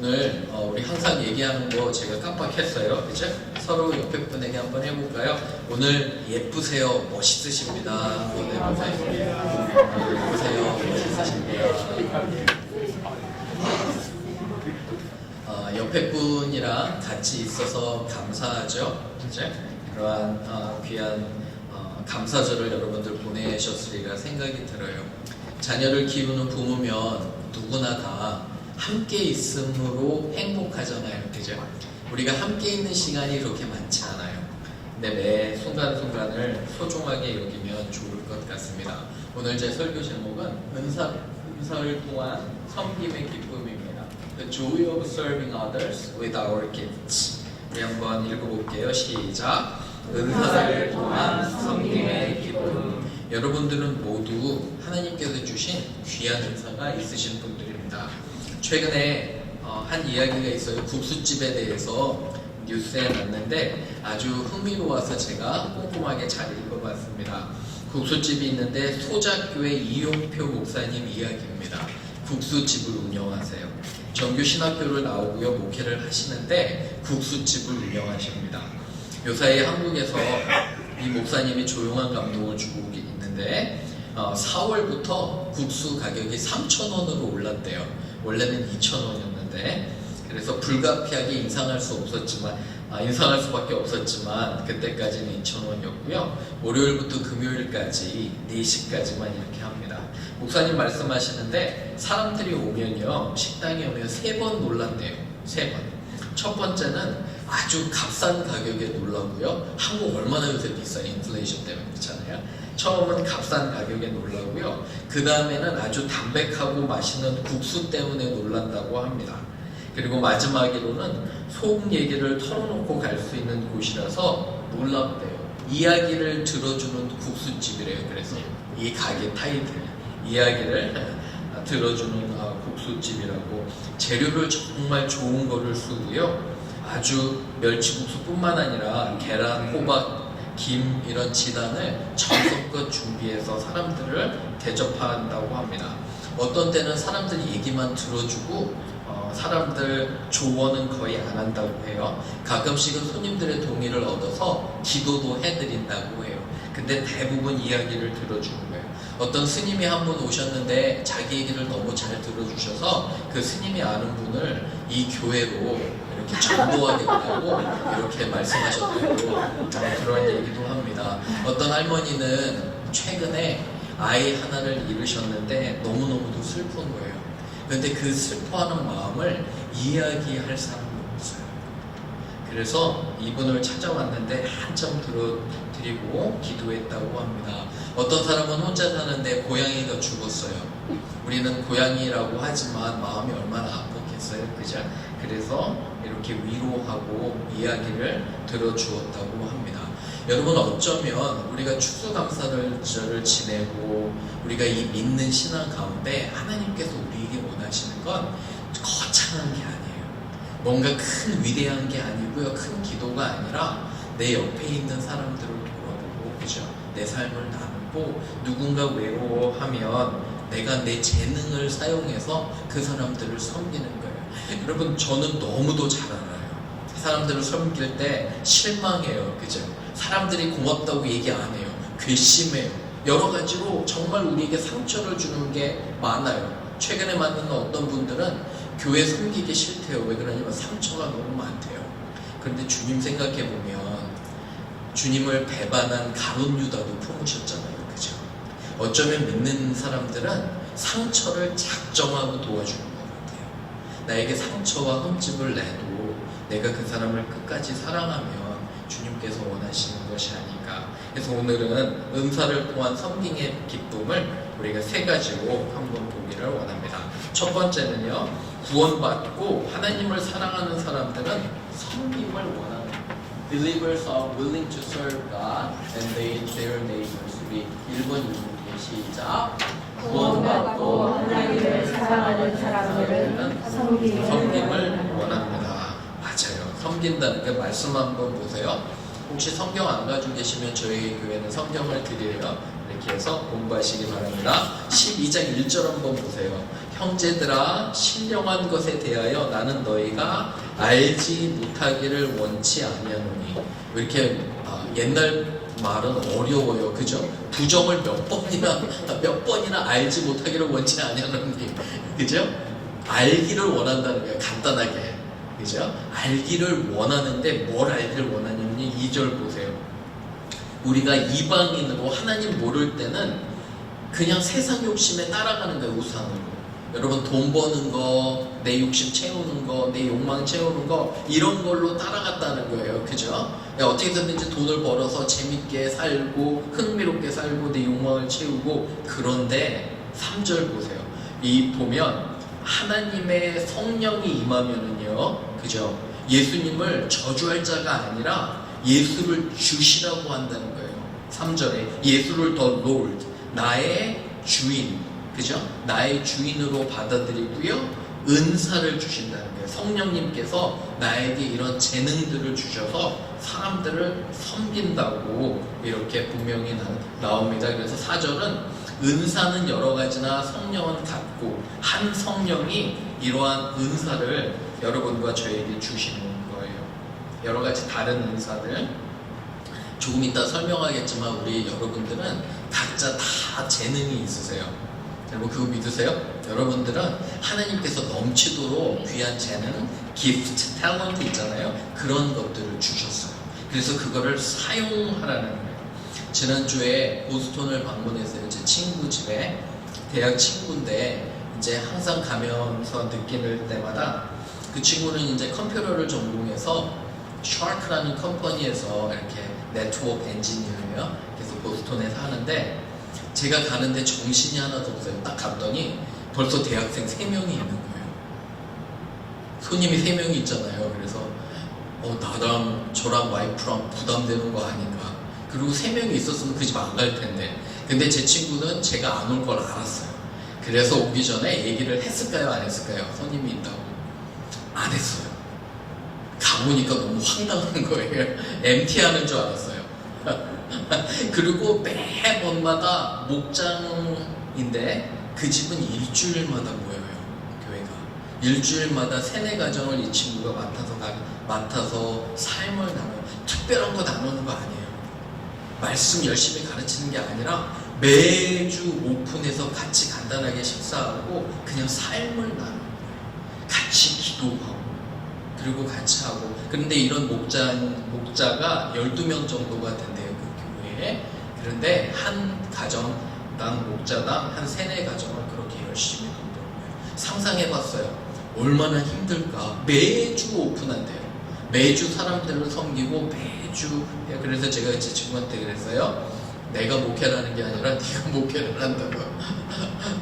오늘 우리 항상 얘기하는 거 제가 깜빡했어요. 그죠? 서로 옆에 분에게 한번 해볼까요? 오늘 예쁘세요. 멋있으십니다. 오늘 예쁘세요. 멋있으십니다. 옆에 분이랑 같이 있어서 감사하죠. 그죠? 그러한 귀한 감사절을 여러분들 보내셨으리라 생각이 들어요. 자녀를 키우는 부모면 누구나 다 함께 있음으로 행복하잖아요. 그죠? 우리가 함께 있는 시간이 그렇게 많지 않아요. 근데 매 순간순간을 소중하게 여기면 좋을 것 같습니다. 오늘 제 설교 제목은 은사를 통한 섬김의 기쁨입니다. The joy of serving others with our gifts. 우리 한번 읽어볼게요. 시작. 은사를 통한 섬김의 기쁨. 여러분들은 모두 하나님께서 주신 귀한 은사가 있으신 분들입니다. 최근에 한 이야기가 있어요. 국수집에 대해서 뉴스에 났는데 아주 흥미로워서 제가 꼼꼼하게 잘 읽어봤습니다. 국수집이 있는데 소작교회 이용표 목사님 이야기입니다. 국수집을 운영하세요. 정규 신학교를 나오고요. 목회를 하시는데 국수집을 운영하십니다. 요사이 한국에서 이 목사님이 조용한 감동을 주고 있는데 4월부터 국수 가격이 3,000원으로 올랐대요. 원래는 2,000원이었는데 그래서 불가피하게 인상할 수밖에 없었지만 그때까지는 2,000원이었고요. 월요일부터 금요일까지 4시까지만 이렇게 합니다. 목사님 말씀하시는데 사람들이 오면요, 식당에 오면 3번 놀란대요. 3번. 첫 번째는 아주 값싼 가격에 놀라고요. 한국 얼마나 요새 비싸요. 인플레이션 때문에 그렇잖아요. 처음은 값싼 가격에 놀라고요. 그 다음에는 아주 담백하고 맛있는 국수 때문에 놀란다고 합니다. 그리고 마지막으로는 속 얘기를 털어놓고 갈 수 있는 곳이라서 놀랍대요. 이야기를 들어주는 국수집이래요. 그래서 이 가게 타이틀, 이야기를 들어주는 국수집이라고. 재료를 정말 좋은 거를 쓰고요. 아주 멸치국수뿐만 아니라 계란, 호박, 김 이런 지단을 정성껏 준비해서 사람들을 대접한다고 합니다. 어떤 때는 사람들이 얘기만 들어주고 사람들 조언은 거의 안 한다고 해요. 가끔씩은 손님들의 동의를 얻어서 기도도 해드린다고 해요. 근데 대부분 이야기를 들어주는 거예요. 어떤 스님이 한 분 오셨는데 자기 얘기를 너무 잘 들어주셔서 그 스님이 아는 분을 이 교회로 이렇게 전도하겠다고 이렇게 말씀하셨다고 그런 얘기도 합니다. 어떤 할머니는 최근에 아이 하나를 잃으셨는데 너무너무도 슬픈 거예요. 그런데 그 슬퍼하는 마음을 이야기할 사람이 없어요. 그래서 이분을 찾아왔는데 한참 들어드리고 기도했다고 합니다. 어떤 사람은 혼자 사는데 고양이가 죽었어요. 우리는 고양이라고 하지만 마음이 얼마나 아팠겠어요. 그죠? 그래서 이렇게 위로하고 이야기를 들어주었다고 합니다. 여러분, 어쩌면 우리가 추수감사절을 지내고 우리가 이 믿는 신앙 가운데 하나님께서 우리에게 원하시는 건 거창한 게 아니에요. 뭔가 큰 위대한 게 아니고요. 큰 기도가 아니라 내 옆에 있는 사람들을 돌아보고, 그죠? 내 삶을 나누고 누군가 외로워하면 내가 내 재능을 사용해서 그 사람들을 섬기는 거예요. 여러분, 저는 너무도 잘 알아요. 사람들을 섬길 때 실망해요. 그죠? 사람들이 고맙다고 얘기 안 해요. 괘씸해요. 여러 가지로 정말 우리에게 상처를 주는 게 많아요. 최근에 만난 어떤 분들은 교회 섬기기 싫대요. 왜 그러냐면 상처가 너무 많대요. 그런데 주님 생각해보면 주님을 배반한 가룟 유다도 품으셨잖아요. 그죠? 어쩌면 믿는 사람들은 상처를 작정하고 도와주는 것 같아요. 나에게 상처와 흠집을 내도 내가 그 사람을 끝까지 사랑하면 주님께서 원하시는 것이 아닐까. 그래서 오늘은 은사를 통한 섬김의 기쁨을 우리가 3가지로 한번 보기를 원합니다. 첫 번째는요, 구원받고 하나님을 사랑하는 사람들은 섬김을 원합니다. Believers are willing to serve God and their neighbors. 우리 1번 읽어볼게요. 시작. 구원받고 하나님을 사랑하는 사람들은 섬김을 원합니다. 맞아요. 섬긴다는 게 말씀 한번 보세요. 혹시 성경 안 가지고 계시면 저희 교회는 성경을 드려요. 이렇게 해서 공부하시기 바랍니다. 12장 1절 한번 보세요. 형제들아 신령한 것에 대하여 나는 너희가 알지 못하기를 원치 아니하노니. 이렇게 옛날 말은 어려워요, 그죠? 부정을 몇 번이나 알지 못하기를 원치 아니하노니, 그죠? 알기를 원한다는 거예요, 간단하게, 그죠? 알기를 원하는데 뭘 알기를 원하냐면 2절 보세요. 우리가 이방인으로 하나님 모를 때는 그냥 세상 욕심에 따라가는 거예요, 우상으로. 여러분, 돈 버는 거, 내 욕심 채우는 거, 내 욕망 채우는 거, 이런 걸로 따라갔다는 거예요, 그죠? 어떻게든지 돈을 벌어서 재밌게 살고 흥미롭게 살고 내 욕망을 채우고. 그런데 3절 보세요. 이 보면 하나님의 성령이 임하면은요, 그죠? 예수님을 저주할 자가 아니라 예수를 주시라고 한다는 거예요. 3절에 예수를 더 Lord, 나의 주인, 그죠? 나의 주인으로 받아들이고요, 은사를 주신다는 거예요. 성령님께서 나에게 이런 재능들을 주셔서 사람들을 섬긴다고 이렇게 분명히 나옵니다. 그래서 4절은 은사는 여러 가지나 성령은 같고 한 성령이 이러한 은사를 여러분과 저에게 주시는 거예요. 여러 가지 다른 은사들 조금 이따 설명하겠지만 우리 여러분들은 각자 다 재능이 있으세요. 여러분 그거 믿으세요? 여러분들은 하나님께서 넘치도록 귀한 재능, 기프트, 탤런트 있잖아요. 그런 것들을 주셨어요. 그래서 그거를 사용하라는 거예요. 지난주에 보스턴을 방문했어요. 제 친구 집에. 대학 친구인데 이제 항상 가면서 느낄 때마다 그 친구는 이제 컴퓨터를 전공해서 샤크라는 컴퍼니에서 이렇게 네트워크 엔지니어예요. 그래서 보스턴에서 하는데 제가 가는데 정신이 하나도 없어요. 딱 갔더니 벌써 대학생 3명이 있는 거예요. 손님이 3명이 있잖아요. 그래서 나랑 저랑 와이프랑 부담되는 거 아닌가. 그리고 3명이 있었으면 그 집 안 갈 텐데. 근데 제 친구는 제가 안 올 걸 알았어요. 그래서 오기 전에 얘기를 했을까요? 안 했을까요? 손님이 있다고. 안 했어요. 가보니까 너무 황당한 거예요. MT하는 줄 알았어요. 그리고 매번마다 목장인데 그 집은 일주일마다 모여요. 교회가 일주일마다 3-4가정을 이 친구가 맡아서 삶을 나눠요. 특별한 거 나누는 거 아니에요. 말씀 열심히 가르치는 게 아니라 매주 오픈해서 같이 간단하게 식사하고 그냥 삶을 나눠요. 같이 기도하고 그리고 같이 하고. 그런데 이런 목자가 12명 정도가 된대요, 그 교회에. 그런데 한 가정당 목자당 한 3-4가정을 그렇게 열심히 돕더라고요. 상상해봤어요. 얼마나 힘들까. 매주 오픈한대요. 매주 사람들을 섬기고 매주. 그래서 제가 제 친구한테 그랬어요. 내가 목회라는 게 아니라 네가 목회를 한다고.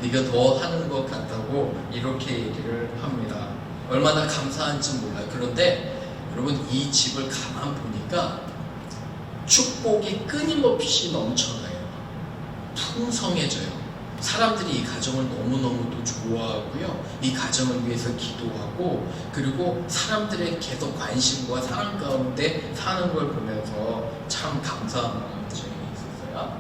네가 더 하는 것 같다고 이렇게 얘기를 합니다. 얼마나 감사한지 몰라요. 그런데 여러분 이 집을 가만 보니까 축복이 끊임없이 넘쳐나요. 풍성해져요. 사람들이 이 가정을 너무너무도 좋아하고요. 이 가정을 위해서 기도하고 그리고 사람들의 계속 관심과 사랑 가운데 사는 걸 보면서 참 감사한 마음이 있었어요.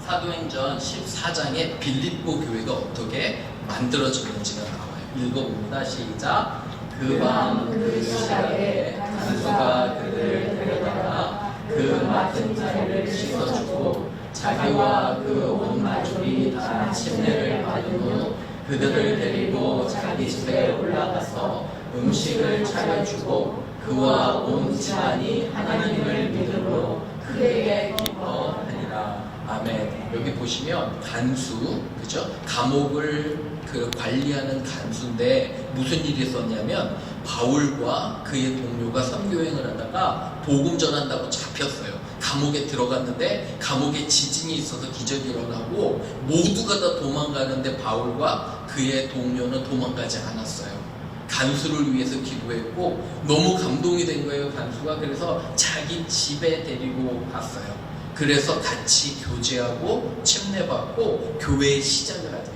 사도행전 14장에 빌립보 교회가 어떻게 만들어졌는지가 나와요. 읽어봅니다. 시작. 그 밤 그 시각에 간수가 그들을 데려다가 그 맡은 자리를 씻어주고 자기와 그 온 가족이 다 침례를 받은 후 그들을 데리고 자기 집에 올라가서 음식을 차려주고 그와 온 집안이 하나님을 믿음으로 크게 기뻐하니라. 아멘. 여기 보시면 간수, 그죠? 감옥을 관리하는 간수인데 무슨 일이 있었냐면 바울과 그의 동료가 선교행을 하다가 복음 전한다고 잡혔어요. 감옥에 들어갔는데 감옥에 지진이 있어서 기적이 일어나고 모두가 다 도망가는데 바울과 그의 동료는 도망가지 않았어요. 간수를 위해서 기도했고 너무 감동이 된 거예요, 간수가. 그래서 자기 집에 데리고 갔어요. 그래서 같이 교제하고 침례받고 교회의 시작을 하죠.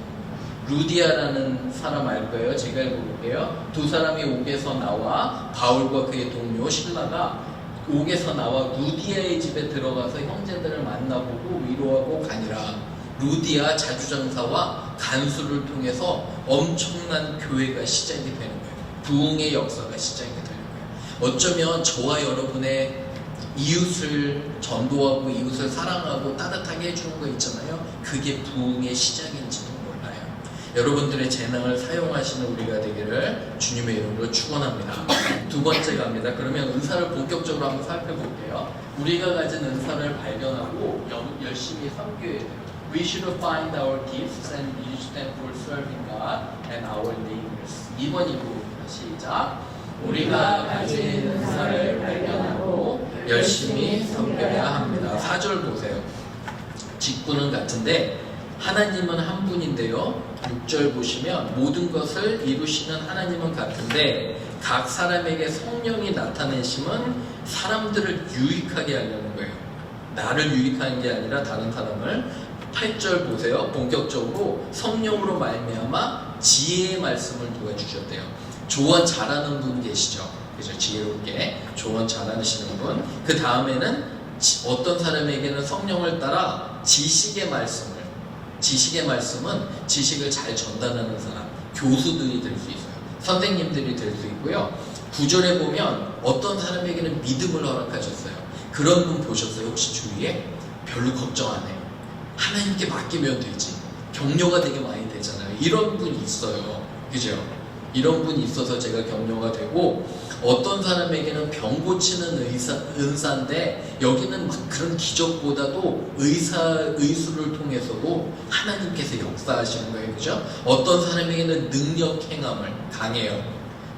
루디아라는 사람 알 거예요. 제가 읽어볼게요. 2사람이 옥에서 나와 바울과 그의 동료 신라가 옥에서 나와 루디아의 집에 들어가서 형제들을 만나보고 위로하고 가니라. 루디아 자주장사와 간수를 통해서 엄청난 교회가 시작이 되는 거예요. 부흥의 역사가 시작이 되는 거예요. 어쩌면 저와 여러분의 이웃을 전도하고 이웃을 사랑하고 따뜻하게 해주는 거 있잖아요. 그게 부흥의 시작인지도 몰라요. 여러분들의 재능을 사용하시는 우리가 되기를 주님의 이름으로 축원합니다. 두 번째 갑니다. 그러면 은사를 본격적으로 한번 살펴볼게요. 우리가 가진 은사를 발견하고 열심히 섬겨야 돼요. We should find our gifts and use them for serving God and our neighbors. 2번 이부입니다. 시작. 우리가 가진 은사를 발견하고 열심히 섬겨야 합니다. 4절 보세요. 직분은 같은데 하나님은 한 분인데요. 6절 보시면 모든 것을 이루시는 하나님은 같은데 각 사람에게 성령이 나타내심은 사람들을 유익하게 하려는 거예요. 나를 유익하는 게 아니라 다른 사람을. 8절 보세요. 본격적으로 성령으로 말미암아 지혜의 말씀을 누가 주셨대요. 조언 잘하는 분 계시죠? 그죠? 지혜롭게 조언 잘하시는 분. 그 다음에는 어떤 사람에게는 성령을 따라 지식의 말씀은 지식을 잘 전달하는 사람, 교수들이 될 수 있어요. 선생님들이 될 수 있고요. 9절에 보면 어떤 사람에게는 믿음을 허락하셨어요. 그런 분 보셨어요? 혹시 주위에? 별로 걱정 안 해요. 하나님께 맡기면 되지. 격려가 되게 많이 되잖아요. 이런 분이 있어요. 그죠? 이런 분이 있어서 제가 격려가 되고, 어떤 사람에게는 병 고치는 은사인데 여기는 막 그런 기적보다도 의수를 통해서도 하나님께서 역사하시는 거예요. 그죠? 어떤 사람에게는 능력 행함을 강해요.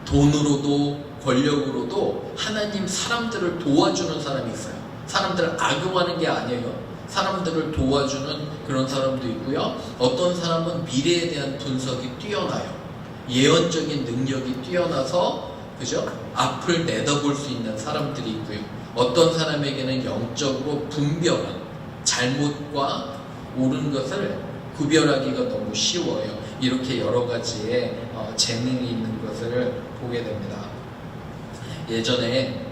돈으로도 권력으로도 하나님 사람들을 도와주는 사람이 있어요. 사람들을 악용하는 게 아니에요. 사람들을 도와주는 그런 사람도 있고요. 어떤 사람은 미래에 대한 분석이 뛰어나요. 예언적인 능력이 뛰어나서 그죠? 앞을 내다볼 수 있는 사람들이 있고요. 어떤 사람에게는 영적으로 분별한 잘못과 옳은 것을 구별하기가 너무 쉬워요. 이렇게 여러 가지의 재능이 있는 것을 보게 됩니다. 예전에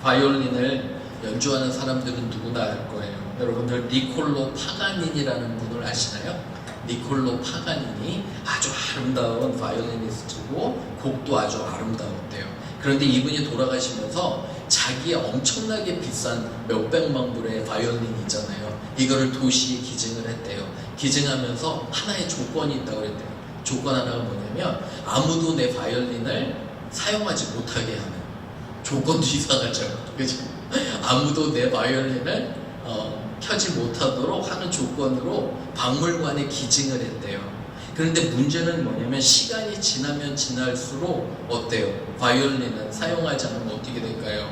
바이올린을 연주하는 사람들은 누구나 알 거예요. 여러분들 니콜로 파가니니라는 분을 아시나요? 니콜로 파가니니 아주 아름다운 바이올리니스트고 곡도 아주 아름다웠대요. 그런데 이분이 돌아가시면서 자기의 엄청나게 비싼 몇백만 불의 바이올린이 있잖아요. 이거를 도시에 기증을 했대요. 기증하면서 하나의 조건이 있다고 그랬대요. 조건 하나가 뭐냐면 아무도 내 바이올린을 사용하지 못하게 하는. 조건도 이상하죠. 그죠? 아무도 내 바이올린을 켜지 못하도록 하는 조건으로 박물관에 기증을 했대요. 그런데 문제는 뭐냐면 시간이 지나면 지날수록 어때요? 바이올린은 사용하지 않으면 어떻게 될까요?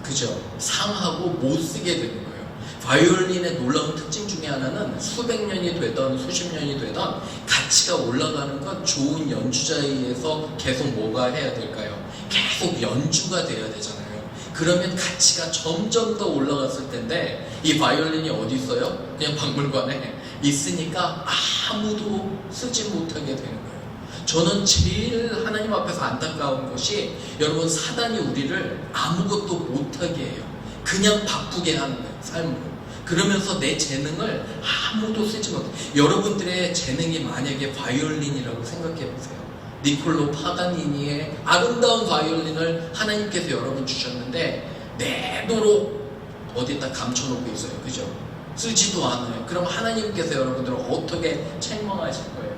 그죠? 상하고 못 쓰게 되는 거예요. 바이올린의 놀라운 특징 중에 하나는 수백 년이 되던 수십 년이 되던 가치가 올라가는 건 좋은 연주자에 의해서 계속 뭐가 해야 될까요? 계속 연주가 돼야 되잖아요. 그러면 가치가 점점 더 올라갔을 텐데 이 바이올린이 어디 있어요? 그냥 박물관에 있으니까 아무도 쓰지 못하게 되는 거예요. 저는 제일 하나님 앞에서 안타까운 것이 여러분 사단이 우리를 아무것도 못하게 해요. 그냥 바쁘게 하는 거예요. 삶으로. 그러면서 내 재능을 아무도 쓰지 못해요. 여러분들의 재능이 만약에 바이올린이라고 생각해 보세요. 니콜로 파가니니의 아름다운 바이올린을 하나님께서 여러분 주셨는데 내도록 어디다 감춰놓고 있어요. 그죠? 쓰지도 않아요. 그럼 하나님께서 여러분들을 어떻게 책망하실 거예요?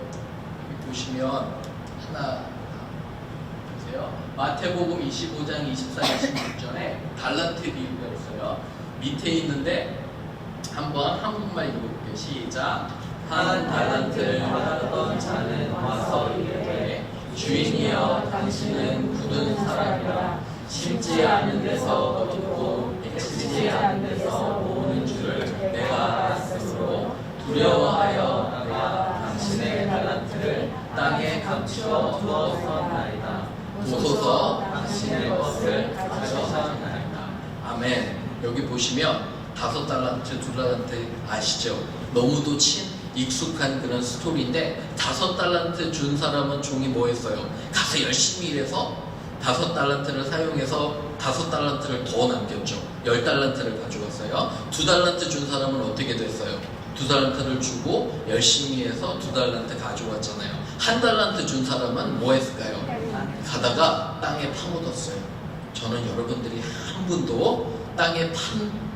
여기 보시면 하나 보세요. 마태복음 25장 24, 26절에 달란트 비유가 있어요. 밑에 있는데 한번 한국말 읽어볼게요. 시작. 한 달란트를 받았던 자는 와서 이르되 주인이여 당신은 굳은 사람이라 심지 않은 데서 얻고 해치지 않은 데서 모으는 줄을 내가 알았으므로 두려워하여 내가 당신의 달란트를 땅에 감추어 두었사옵나이다. 보소서 당신의 것을 가져가나이다. 아멘. 여기 보시면 5달란트, 2달란트 아시죠? 너무도 익숙한 그런 스토리인데 5달란트 준 사람은 종이 뭐 했어요? 가서 열심히 일해서 5달란트를 사용해서 5달란트를 더 남겼죠. 10달란트를 가져갔어요. 2달란트 준 사람은 어떻게 됐어요? 2달란트를 주고 열심히 해서 2달란트 가져왔잖아요. 1달란트 준 사람은 뭐 했을까요? 가다가 땅에 파묻었어요. 저는 여러분들이 한 분도 땅에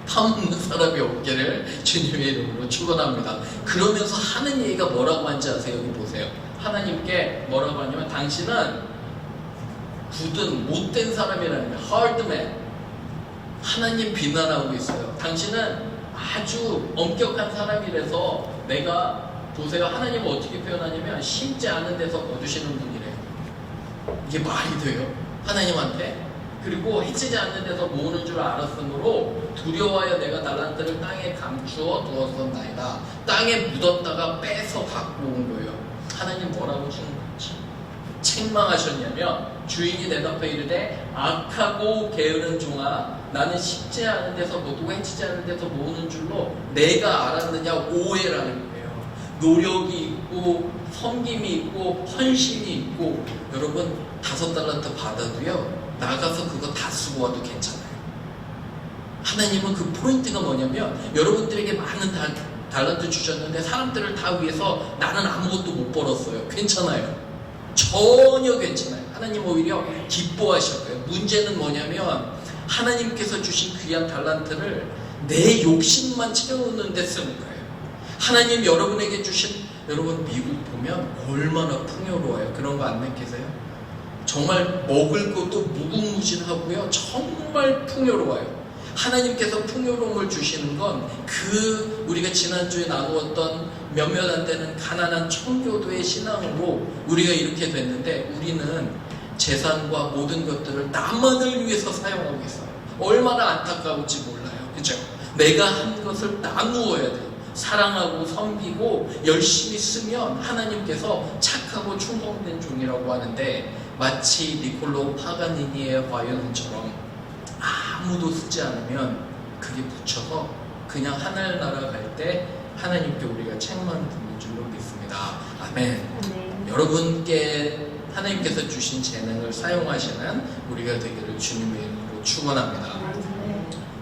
파묻는 사람이 없기를 주님의 이름으로 축원합니다. 그러면서 하는 얘기가 뭐라고 하는지 아세요? 여기 보세요. 하나님께 뭐라고 하냐면 당신은 굳은 못된 사람이라는 거예요. hardman. 하나님 비난하고 있어요. 당신은 아주 엄격한 사람이라서 내가 보세요. 하나님은 어떻게 표현하냐면 심지 않은 데서 거두시는 분이래요. 이게 말이 돼요? 하나님한테? 그리고 해치지 않는 데서 모으는 줄 알았으므로 두려워하여 내가 달란트를 땅에 감추어 두었었나이다. 땅에 묻었다가 빼서 갖고 온 거예요. 하나님 뭐라고 책망하셨냐면 주인이 대답해 이르되 악하고 게으른 종아 나는 쉽지 않은 데서 모두고 해치지 않은 데서 모으는 줄로 내가 알았느냐 오해라는 거예요. 노력이 있고 섬김이 있고 헌신이 있고 여러분 5달란트 받아도요 나가서 그거 다 쓰고 와도 괜찮아요. 하나님은 그 포인트가 뭐냐면 여러분들에게 많은 달란트 주셨는데 사람들을 다 위해서 나는 아무것도 못 벌었어요. 괜찮아요. 전혀 괜찮아요. 하나님 오히려 기뻐하실 거예요. 문제는 뭐냐면 하나님께서 주신 귀한 달란트를 내 욕심만 채우는 데 쓰는 거예요. 하나님 여러분에게 주신 여러분 미국 보면 얼마나 풍요로워요. 그런 거 안 느끼세요? 정말 먹을 것도 무궁무진하고요. 정말 풍요로워요. 하나님께서 풍요로움을 주시는 건 그 우리가 지난주에 나누었던 몇몇 안 되는 가난한 청교도의 신앙으로 우리가 이렇게 됐는데 우리는 재산과 모든 것들을 나만을 위해서 사용하고 있어요. 얼마나 안타까울지 몰라요. 그죠? 내가 한 것을 나누어야 돼요. 사랑하고 섬기고 열심히 쓰면 하나님께서 착하고 충성된 종이라고 하는데 마치 니콜로 파가니니의 바이올린처럼 아무도 쓰지 않으면 그게 붙여서 그냥 하늘나라 갈 때 하나님께 우리가 책만 듣는 줄로 믿습니다. 아멘. 여러분께 하나님께서 주신 재능을 사용하시는 우리가 되기를 주님의 이름으로 축원합니다.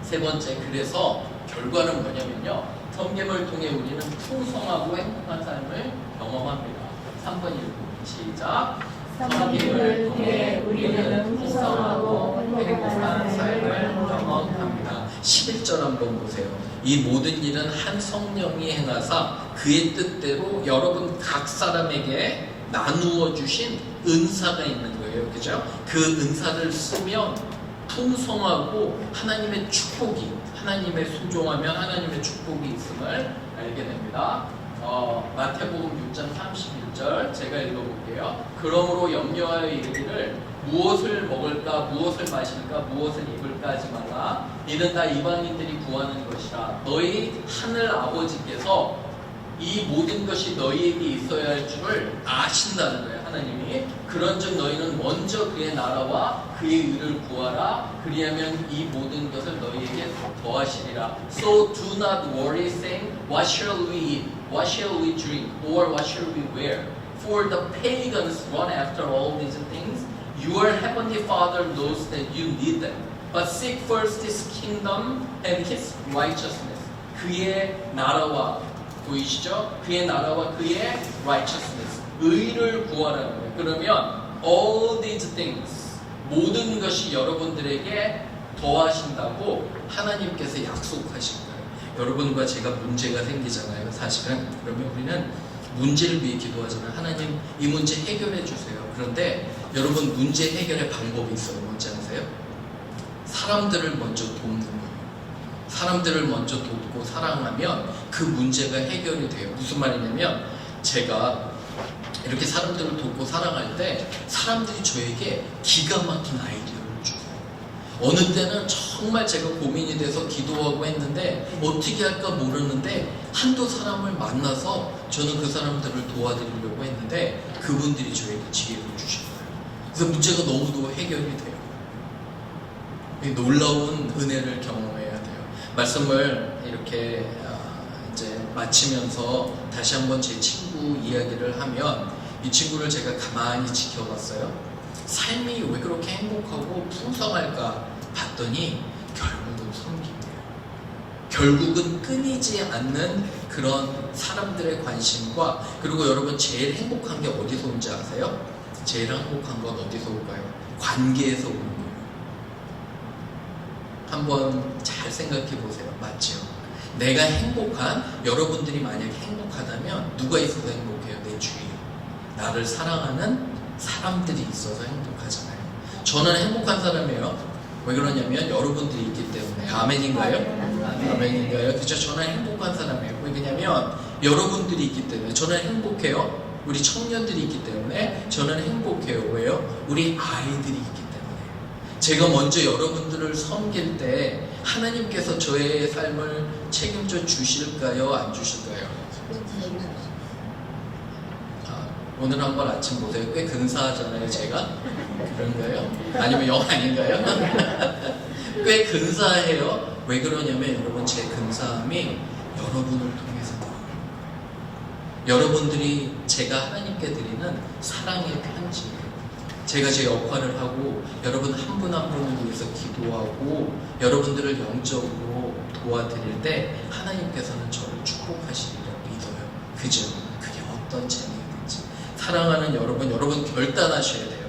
세 번째, 그래서 결과는 뭐냐면요. 섬김을 통해 우리는 풍성하고 행복한 삶을 경험합니다. 3번 읽고 시작. 섬김을 통해 우리는 풍성하고 행복한 삶을 경험합니다. 11절 한번 보세요. 이 모든 일은 한 성령이 행하사 그의 뜻대로 여러분 각 사람에게 나누어 주신 은사가 있는 거예요. 그죠? 그 은사를 쓰면 풍성하고 하나님의 축복이 하나님의 순종하면 하나님의 축복이 있음을 알게 됩니다. 마태복음 6장 31절 제가 읽어볼게요. 그러므로 염려하여 이르기를 무엇을 먹을까 무엇을 마실까 무엇을 입을까 하지 말라. 이는 다 이방인들이 구하는 것이라. 너희 하늘 아버지께서 이 모든 것이 너희에게 있어야 할 줄을 아신다는 거예요. 하나님이. 그런즉 너희는 먼저 그의 나라와 그의 의를 구하라. 그리하면 이 모든 것을 너희에게 더하시리라. So do not worry saying what shall we eat, what shall we drink, or what shall we wear? For the pagans run after all these things. Your heavenly Father knows that you need them. But seek first His kingdom and His righteousness. 그의 나라와 보이시죠? 그의 나라와 그의 righteousness, 의를 구하라는 거예요. 그러면 all these things, 모든 것이 여러분들에게 더하신다고 하나님께서 약속하신 거예요. 여러분과 제가 문제가 생기잖아요. 사실은. 그러면 우리는 문제를 위해 기도하잖아요. 하나님 이 문제 해결해 주세요. 그런데 여러분 문제 해결의 방법이 있어요. 뭔지 아세요? 사람들을 먼저 돕는 거예요. 사람들을 먼저 돕고 사랑하면 그 문제가 해결이 돼요. 무슨 말이냐면 제가 이렇게 사람들을 돕고 사랑할 때 사람들이 저에게 기가 막힌 아이디어를 주고 어느 때는 정말 제가 고민이 돼서 기도하고 했는데 어떻게 할까 모르는데 한두 사람을 만나서 저는 그 사람들을 도와드리려고 했는데 그분들이 저에게 지혜를 주신 거예요. 그래서 문제가 너무도 해결이 돼요. 놀라운 은혜를 경험해야 돼요. 말씀을 이렇게 이제 마치면서 다시 한번 제 친구 이야기를 하면 이 친구를 제가 가만히 지켜봤어요. 삶이 왜 그렇게 행복하고 풍성할까 봤더니 결국은 섬김이에요. 결국은 끊이지 않는 그런 사람들의 관심과, 그리고 여러분 제일 행복한 게 어디서 온지 아세요? 제일 행복한 건 어디서 올까요? 관계에서 오는 거예요. 한번 잘 생각해 보세요. 맞죠? 내가 행복한, 여러분들이 만약에 행복하다면 누가 있어서 행복해요? 내 주위에 나를 사랑하는 사람들이 있어서 행복하잖아요. 저는 행복한 사람이에요. 왜 그러냐면 여러분들이 있기 때문에. 아멘인가요? 아멘인가요? 그죠? 저는 행복한 사람이에요. 왜 그러냐면 여러분들이 있기 때문에 저는 행복해요. 우리 청년들이 있기 때문에 저는 행복해요. 왜요? 우리 아이들이 있기 때문에. 제가 먼저 여러분들을 섬길 때 하나님께서 저의 삶을 책임져 주실까요? 안 주실까요? 오늘 한번 아침 보세요. 꽤 근사하잖아요, 제가? 그런가요? 아니면 영 아닌가요? 꽤 근사해요. 왜 그러냐면 여러분, 제 근사함이 여러분을 통해서 나와요. 여러분들이 제가 하나님께 드리는 사랑의 편지예요. 제가 제 역할을 하고 여러분 한 분 한 분을 위해서 기도하고 여러분들을 영적으로 도와드릴 때 하나님께서는 저를 축복하시리라 믿어요. 그죠? 그게 어떤 재미인지. 사랑하는 여러분 결단하셔야 돼요.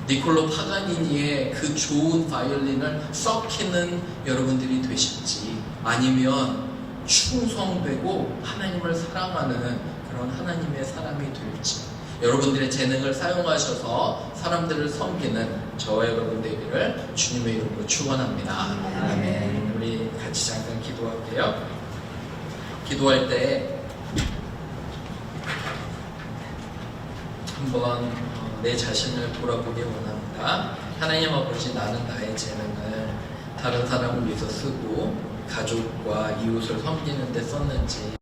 니콜로 파가니니의 그 좋은 바이올린을 썩히는 여러분들이 되실지, 아니면 충성되고 하나님을 사랑하는 그런 하나님의 사람이 될지, 여러분들의 재능을 사용하셔서 사람들을 섬기는 저와 여러분 되기를 주님의 이름으로 축원합니다. 아멘. 우리 같이 잠깐 기도할게요. 기도할 때 한번 내 자신을 돌아보기 원합니다. 하나님 아버지, 나는 나의 재능을 다른 사람을 위해서 쓰고 가족과 이웃을 섬기는 데 썼는지